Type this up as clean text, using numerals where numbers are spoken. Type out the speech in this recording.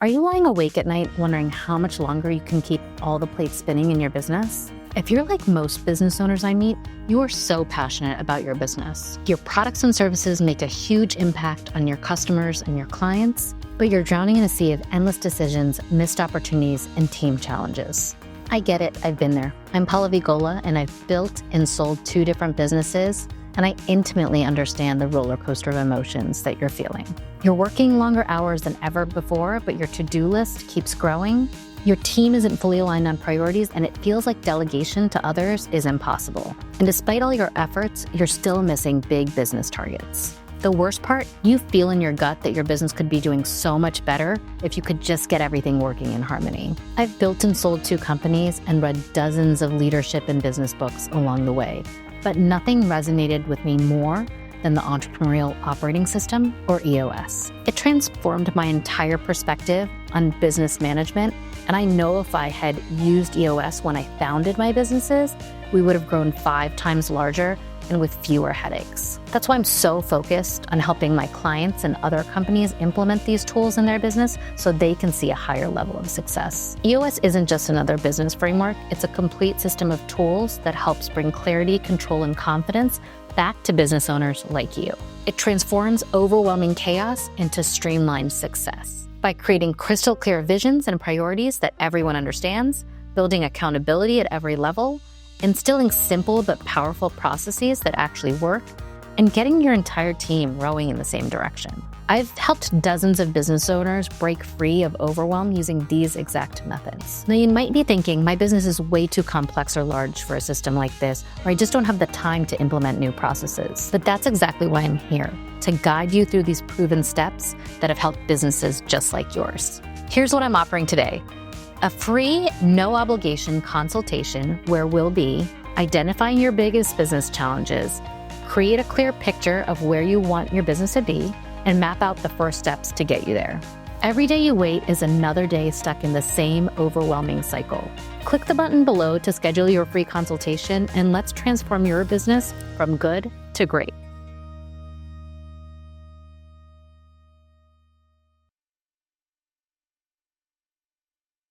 Are you lying awake at night wondering how much longer you can keep all the plates spinning in your business? If you're like most business owners I meet, you are so passionate about your business. Your products and services make a huge impact on your customers and your clients, but you're drowning in a sea of endless decisions, missed opportunities, and team challenges. I get it, I've been there. I'm Pallavi Gola, and I've built and sold 2 different businesses, and I intimately understand the roller coaster of emotions that you're feeling. You're working longer hours than ever before, but your to-do list keeps growing. Your team isn't fully aligned on priorities, and it feels like delegation to others is impossible. And despite all your efforts, you're still missing big business targets. The worst part, you feel in your gut that your business could be doing so much better if you could just get everything working in harmony. I've built and sold 2 companies and read dozens of leadership and business books along the way, but nothing resonated with me more than the Entrepreneurial Operating System, or EOS. It transformed my entire perspective on business management, and I know if I had used EOS when I founded my businesses, we would have grown 5 times larger and with fewer headaches. That's why I'm so focused on helping my clients and other companies implement these tools in their business so they can see a higher level of success. EOS isn't just another business framework, it's a complete system of tools that helps bring clarity, control, and confidence back to business owners like you. It transforms overwhelming chaos into streamlined success by creating crystal clear visions and priorities that everyone understands, building accountability at every level, instilling simple but powerful processes that actually work, and getting your entire team rowing in the same direction. I've helped dozens of business owners break free of overwhelm using these exact methods. Now, you might be thinking, my business is way too complex or large for a system like this, or I just don't have the time to implement new processes. But that's exactly why I'm here, to guide you through these proven steps that have helped businesses just like yours. Here's what I'm offering today: a free, no obligation consultation where we'll be identifying your biggest business challenges, create a clear picture of where you want your business to be, and map out the first steps to get you there. Every day you wait is another day stuck in the same overwhelming cycle. Click the button below to schedule your free consultation, and let's transform your business from good to great.